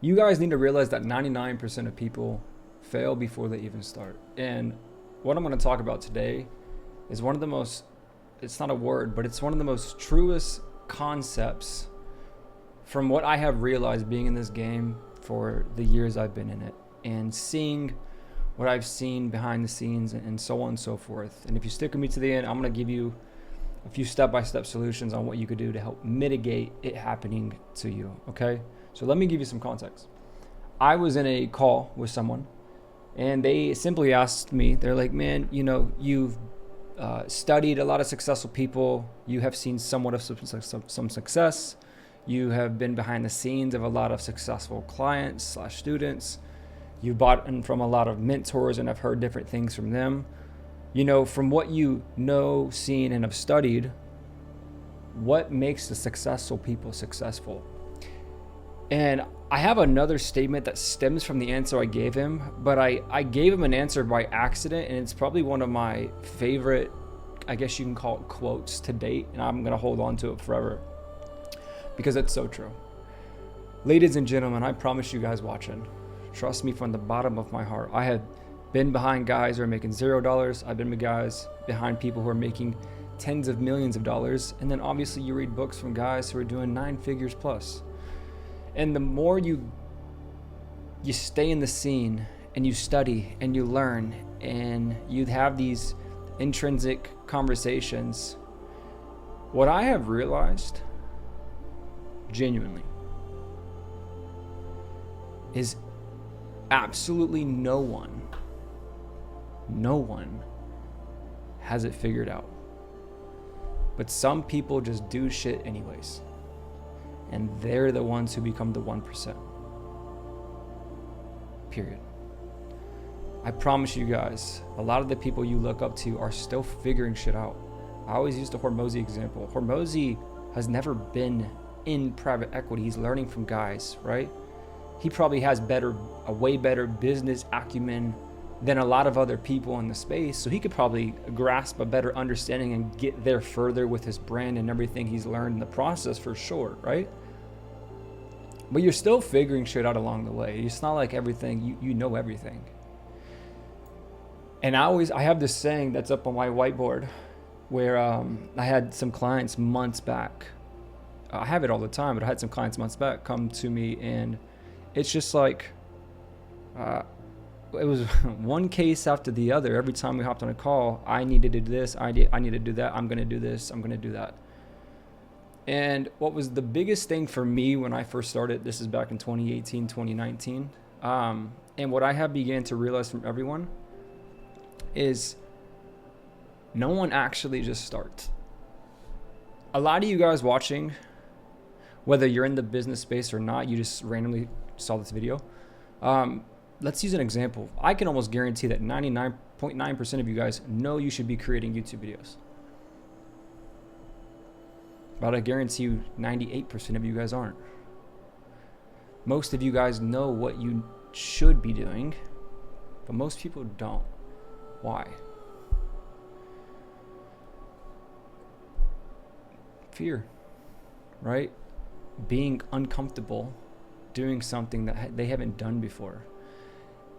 You guys need to realize that 99% of people fail before they even start. And what I'm going to talk about today is one of the most, it's not a word, but it's one of the most truest concepts from what I have realized being in this game for the years I've been in it and seeing what I've seen behind the scenes and so on and so forth. And if you stick with me to the end, I'm going to give you a few step-by-step solutions on what you could do to help mitigate it happening to you, okay? So let me give you some context. I was in a call with someone and they simply asked me, they're like, man, you know, you've studied a lot of successful people. You have seen somewhat of some success. You have been behind the scenes of a lot of successful clients / students. You've bought in from a lot of mentors and have heard different things from them. You know, from what you know, seen, and have studied, what makes the successful people successful? And I have another statement that stems from the answer I gave him, but I gave him an answer by accident, and it's probably one of my favorite, I guess you can call it, quotes to date, and I'm going to hold on to it forever because it's so true. Ladies and gentlemen, I promise you guys watching, trust me from the bottom of my heart, I have been behind guys who are making $0. I've been with guys behind people who are making tens of millions of dollars. And then obviously you read books from guys who are doing 9 figures plus. And the more you stay in the scene and you study and you learn and you have these intrinsic conversations, what I have realized genuinely is absolutely no one has it figured out. But some people just do shit anyways. And they're the ones who become the 1%. Period. I promise you guys, a lot of the people you look up to are still figuring shit out. I always use the Hormozy example. Hormozy has never been in private equity. He's learning from guys, right? He probably has a way better business acumen than a lot of other people in the space. So he could probably grasp a better understanding and get there further with his brand and everything he's learned in the process for sure, right? But you're still figuring shit out along the way. It's not like everything, you know everything. And I have this saying that's up on my whiteboard where I had some clients months back. I have it all the time, but I had some clients months back come to me and it's just like, it was one case after the other. Every time we hopped on a call, I need to do this, I need to do that, I'm going to do this, I'm going to do that. And what was the biggest thing for me when I first started, this is back in 2018, 2019, and what I have began to realize from everyone is no one actually just starts. A lot of you guys watching, whether you're in the business space or not, you just randomly saw this video. Let's use an example. I can almost guarantee that 99.9% of you guys know you should be creating YouTube videos. But I guarantee you 98% of you guys aren't. Most of you guys know what you should be doing, but most people don't. Why? Fear, right? Being uncomfortable doing something that they haven't done before.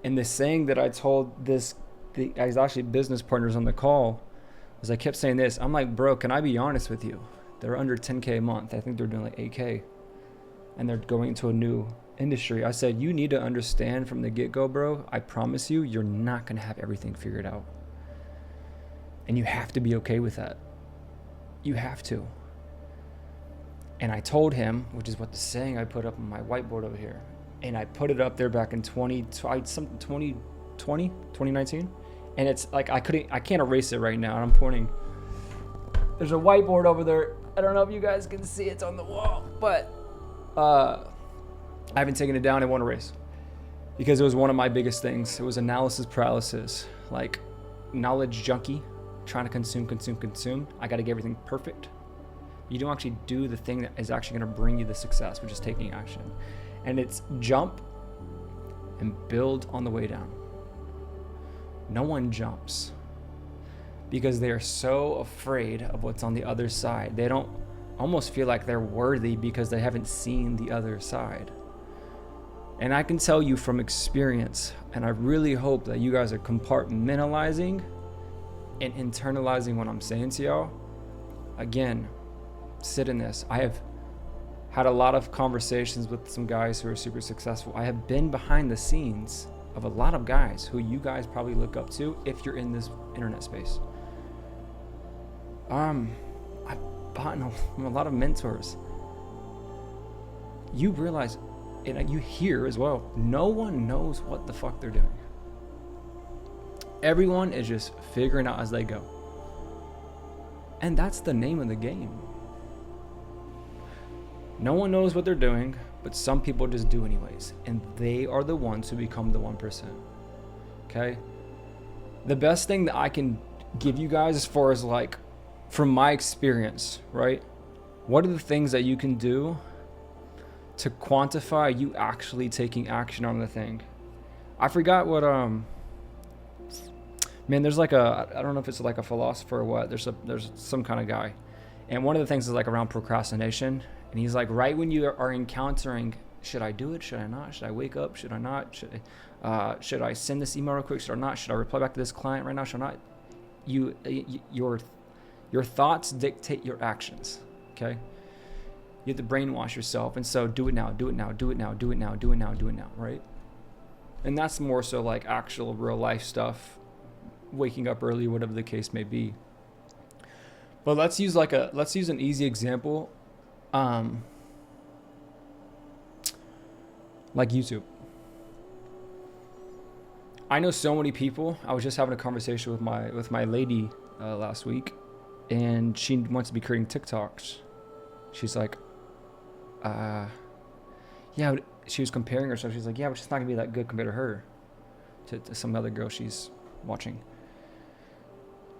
And the saying that I told I was actually business partners on the call, was I kept saying this. I'm like, bro, can I be honest with you? They're under 10K a month. I think they're doing like 8K. And they're going into a new industry. I said, you need to understand from the get-go, bro. I promise you, you're not going to have everything figured out. And you have to be okay with that. You have to. And I told him, which is what the saying I put up on my whiteboard over here. And I put it up there back in 2019. And it's like, I can't erase it right now. And I'm pointing. There's a whiteboard over there. I don't know if you guys can see it's on the wall, but I haven't taken it down. I won't erase because it was one of my biggest things. It was analysis paralysis, like knowledge junkie, trying to consume. I got to get everything perfect. You don't actually do the thing that is actually going to bring you the success, which is taking action. And it's jump and build on the way down. No one jumps because they are so afraid of what's on the other side. They don't almost feel like they're worthy because they haven't seen the other side. And I can tell you from experience, and I really hope that you guys are compartmentalizing and internalizing what I'm saying to y'all. Again, sit in this. I have had a lot of conversations with some guys who are super successful. I have been behind the scenes of a lot of guys who you guys probably look up to if you're in this internet space. I've gotten a lot of mentors. You realize, and you hear as well, no one knows what the fuck they're doing. Everyone is just figuring out as they go. And that's the name of the game. No one knows what they're doing, but some people just do anyways. And they are the ones who become the 1%. Okay? The best thing that I can give you guys as far as like, from my experience, right? What are the things that you can do to quantify you actually taking action on the thing? I forgot what, there's like I don't know if it's like a philosopher or what. There's some kind of guy. And one of the things is like around procrastination. And he's like, right when you are encountering, should I do it? Should I not? Should I wake up? Should I not? Should I send this email real quick? Should I not? Should I reply back to this client right now? Should I not? Your thoughts dictate your actions. Okay. You have to brainwash yourself. And so do it now, do it now, do it now, do it now, do it now, do it now, right? And that's more so like actual real life stuff, waking up early, whatever the case may be. But let's use an easy example. Like YouTube. I know so many people. I was just having a conversation with my lady last week, and she wants to be creating TikToks. She's like, yeah, she was comparing herself. She's like, yeah, but she's not gonna be that good compared to her, to some other girl she's watching.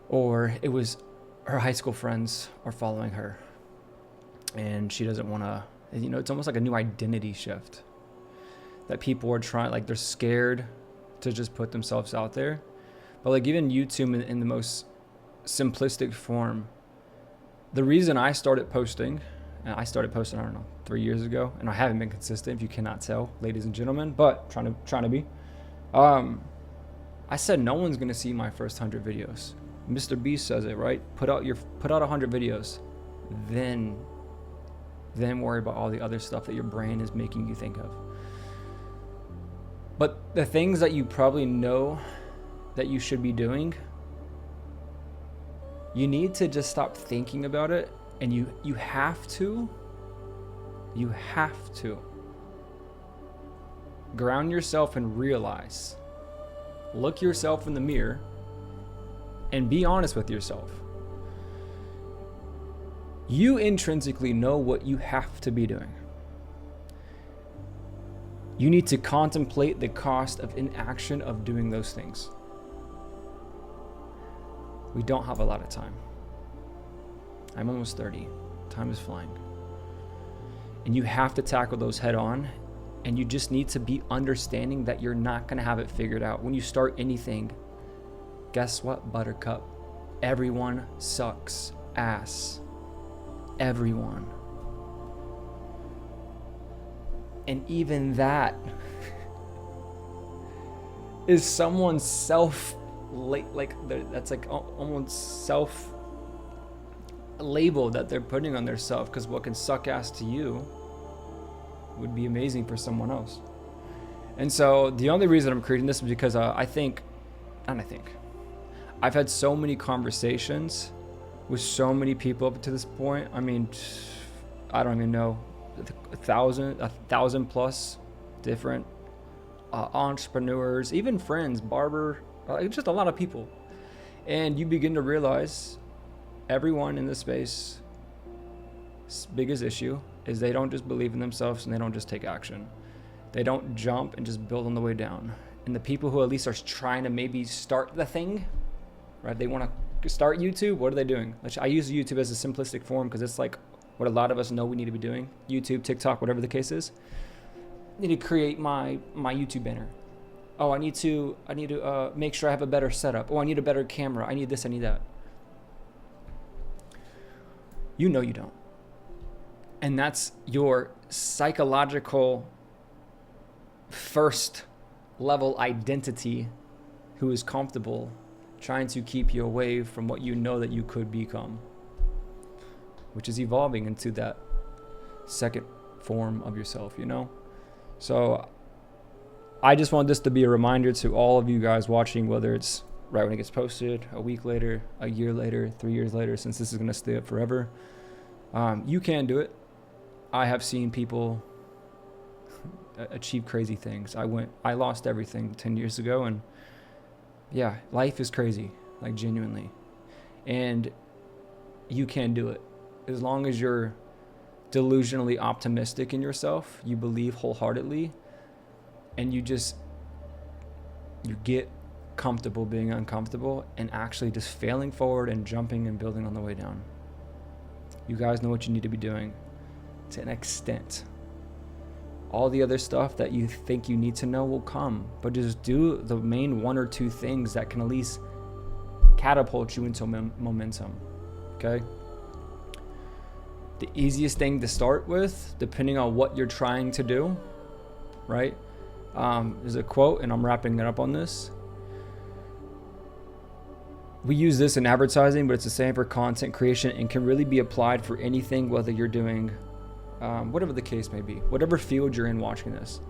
Or it was her high school friends are following her, and she doesn't want to, it's almost like a new identity shift that people are trying, like they're scared to just put themselves out there. But like even YouTube in the most simplistic form, the reason I started posting, I don't know, 3 years ago, and I haven't been consistent, if you cannot tell, ladies and gentlemen, but trying to be. I said no one's gonna see my first 100 videos. Mr. Beast says it, right? Put out 100 videos, then worry about all the other stuff that your brain is making you think of. But the things that you probably know that you should be doing, you need to just stop thinking about it, and you have to ground yourself and realize, look yourself in the mirror and be honest with yourself. You intrinsically know what you have to be doing. You need to contemplate the cost of inaction of doing those things. We don't have a lot of time. I'm almost 30. Time is flying. And you have to tackle those head on, and you just need to be understanding that you're not going to have it figured out. When you start anything, guess what, buttercup? Everyone sucks ass. Everyone. And even that is someone's that's like almost self label that they're putting on their self, because what can suck ass to you would be amazing for someone else. And so the only reason I'm creating this is because I've had so many conversations with so many people up to this point. I mean, I don't even know, 1,000 plus different entrepreneurs, even friends, barber, just a lot of people. And you begin to realize everyone in this space's biggest issue is they don't just believe in themselves, and they don't just take action. They don't jump and just build on the way down. And the people who at least are trying to maybe start the thing, right? They want to start YouTube. What are they doing? I use YouTube as a simplistic form because it's like what a lot of us know we need to be doing. YouTube, TikTok, whatever the case is. I need to create my YouTube banner. Oh, I need to make sure I have a better setup. Oh, I need a better camera. I need this, I need that. You know you don't. And that's your psychological first level identity who is comfortable trying to keep you away from what you know that you could become, which is evolving into that second form of yourself, you know? So I just want this to be a reminder to all of you guys watching, whether it's right when it gets posted, a week later, a year later, 3 years later, since this is going to stay up forever. You can do it. I have seen people achieve crazy things. I lost everything 10 years ago, and yeah, life is crazy, like genuinely. And you can do it. As long as you're delusionally optimistic in yourself, you believe wholeheartedly, and you get comfortable being uncomfortable and actually just failing forward and jumping and building on the way down. You guys know what you need to be doing to an extent. All the other stuff that you think you need to know will come, but just do the main 1 or 2 things that can at least catapult you into momentum, okay? The easiest thing to start with, depending on what you're trying to do, right? There's a quote, and I'm wrapping it up on this. We use this in advertising, but it's the same for content creation and can really be applied for anything, whether you're doing whatever the case may be, whatever field you're in watching this.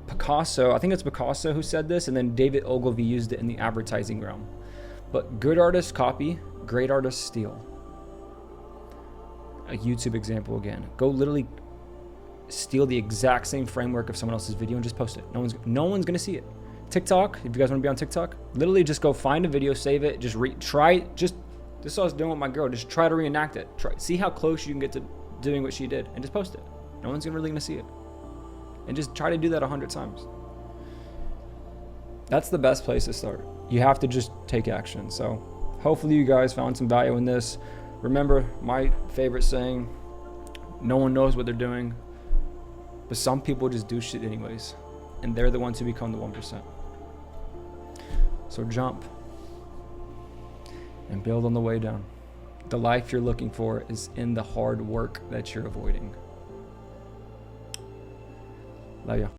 Picasso, I think it's Picasso who said this, and then David Ogilvy used it in the advertising realm. But good artists copy, great artists steal. A YouTube example again. Go literally steal the exact same framework of someone else's video and just post it. No one's gonna see it. TikTok, if you guys want to be on TikTok, literally just go find a video, save it, just this is what I was doing with my girl. Just try to reenact it. See how close you can get to doing what she did, and just post it. No one's really gonna see it. And just try to do that 100 times. That's the best place to start. You have to just take action. So hopefully you guys found some value in this. Remember my favorite saying, no one knows what they're doing, but some people just do shit anyways. And they're the ones who become the 1%. So jump and build on the way down. The life you're looking for is in the hard work that you're avoiding. Love ya.